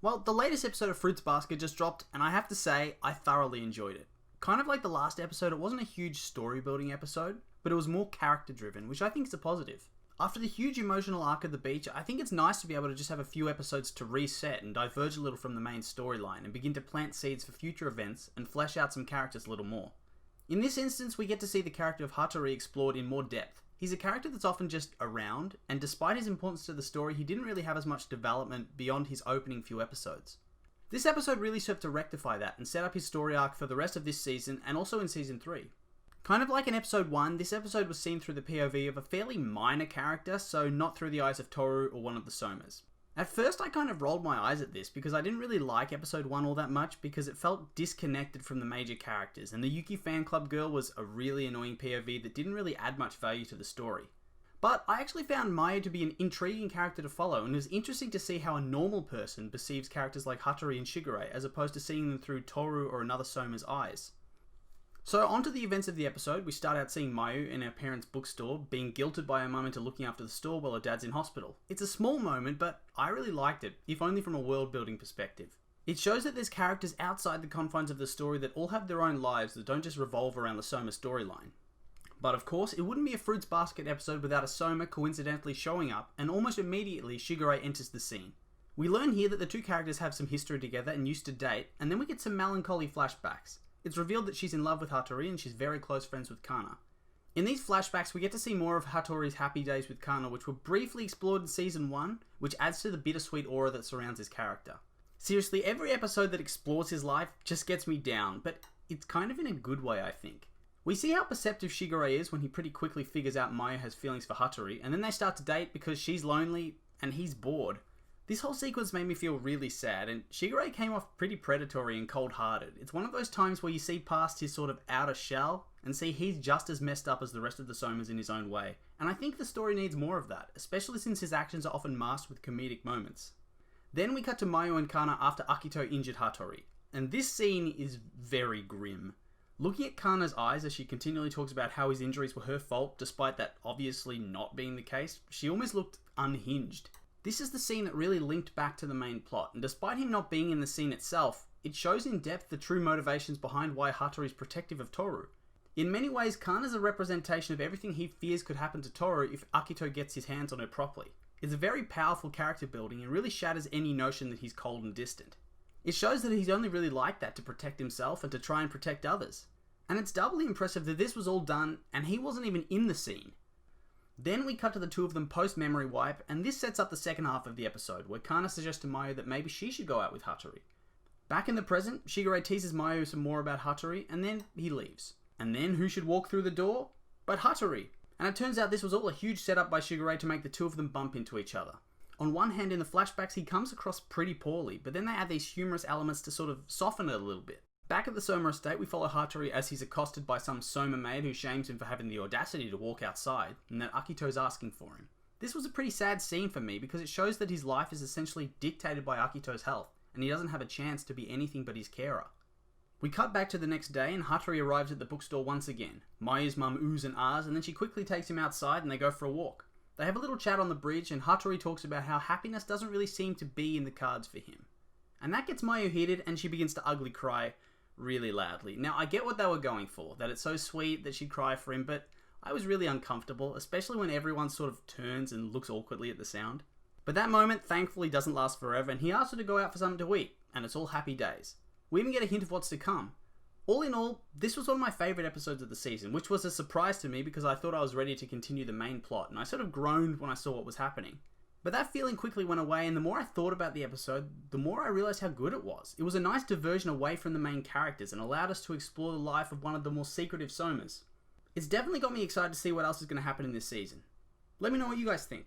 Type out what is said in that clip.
Well, the latest episode of Fruits Basket just dropped, and I have to say, I thoroughly enjoyed it. Kind of like the last episode, it wasn't a huge story building episode, but it was more character driven, which I think is a positive. After the huge emotional arc of the beach, I think it's nice to be able to just have a few episodes to reset and diverge a little from the main storyline and begin to plant seeds for future events and flesh out some characters a little more. In this instance, we get to see the character of Hattori explored in more depth. He's a character that's often just around, and despite his importance to the story, he didn't really have as much development beyond his opening few episodes. This episode really served to rectify that and set up his story arc for the rest of this season and also in season 3. Kind of like in episode 1, this episode was seen through the POV of a fairly minor character, so not through the eyes of Toru or one of the Somas. At first I kind of rolled my eyes at this because I didn't really like episode 1 all that much because it felt disconnected from the major characters, and the Yuki fan club girl was a really annoying POV that didn't really add much value to the story. But I actually found Mayu to be an intriguing character to follow, and it was interesting to see how a normal person perceives characters like Hattori and Shigure as opposed to seeing them through Toru or another Soma's eyes. So onto the events of the episode, we start out seeing Mayu in her parents' bookstore, being guilted by her mum into looking after the store while her dad's in hospital. It's a small moment, but I really liked it, if only from a world building perspective. It shows that there's characters outside the confines of the story that all have their own lives that don't just revolve around the Soma storyline. But of course, it wouldn't be a Fruits Basket episode without a Soma coincidentally showing up, and almost immediately Shigure enters the scene. We learn here that the two characters have some history together and used to date, and then we get some melancholy flashbacks. It's revealed that she's in love with Hattori and she's very close friends with Kana. In these flashbacks, we get to see more of Hattori's happy days with Kana, which were briefly explored in season 1, which adds to the bittersweet aura that surrounds his character. Seriously, every episode that explores his life just gets me down, but it's kind of in a good way, I think. We see how perceptive Shigure is when he pretty quickly figures out Mayu has feelings for Hattori, and then they start to date because she's lonely and he's bored. This whole sequence made me feel really sad, and Shigure came off pretty predatory and cold-hearted. It's one of those times where you see past his sort of outer shell and see he's just as messed up as the rest of the Somas in his own way. And I think the story needs more of that, especially since his actions are often masked with comedic moments. Then we cut to Mayu and Kana after Akito injured Hattori, and this scene is very grim. Looking at Kana's eyes as she continually talks about how his injuries were her fault, despite that obviously not being the case, she almost looked unhinged. This is the scene that really linked back to the main plot, and despite him not being in the scene itself, it shows in depth the true motivations behind why Hattori is protective of Toru. In many ways, Kana's a representation of everything he fears could happen to Toru if Akito gets his hands on her properly. It's a very powerful character building and really shatters any notion that he's cold and distant. It shows that he's only really like that to protect himself and to try and protect others. And it's doubly impressive that this was all done and he wasn't even in the scene. Then we cut to the two of them post-memory wipe, and this sets up the second half of the episode, where Kana suggests to Mayu that maybe she should go out with Hattori. Back in the present, Shigure teases Mayu some more about Hattori, and then he leaves. And then who should walk through the door? But Hattori! And it turns out this was all a huge setup by Shigure to make the two of them bump into each other. On one hand, in the flashbacks, he comes across pretty poorly, but then they add these humorous elements to sort of soften it a little bit. Back at the Soma estate, we follow Hattori as he's accosted by some Soma maid who shames him for having the audacity to walk outside, and that Akito's asking for him. This was a pretty sad scene for me because it shows that his life is essentially dictated by Akito's health, and he doesn't have a chance to be anything but his carer. We cut back to the next day, and Hattori arrives at the bookstore once again. Mayu's mum oohs and ahs, and then she quickly takes him outside and they go for a walk. They have a little chat on the bridge, and Hattori talks about how happiness doesn't really seem to be in the cards for him. And that gets Mayu heated, and she begins to ugly cry really loudly. Now, I get what they were going for, that it's so sweet that she'd cry for him, but I was really uncomfortable, especially when everyone sort of turns and looks awkwardly at the sound. But that moment, thankfully, doesn't last forever, and he asks her to go out for something to eat, and it's all happy days. We even get a hint of what's to come. All in all, this was one of my favourite episodes of the season, which was a surprise to me because I thought I was ready to continue the main plot, and I sort of groaned when I saw what was happening. But that feeling quickly went away, and the more I thought about the episode, the more I realised how good it was. It was a nice diversion away from the main characters and allowed us to explore the life of one of the more secretive Somas. It's definitely got me excited to see what else is going to happen in this season. Let me know what you guys think.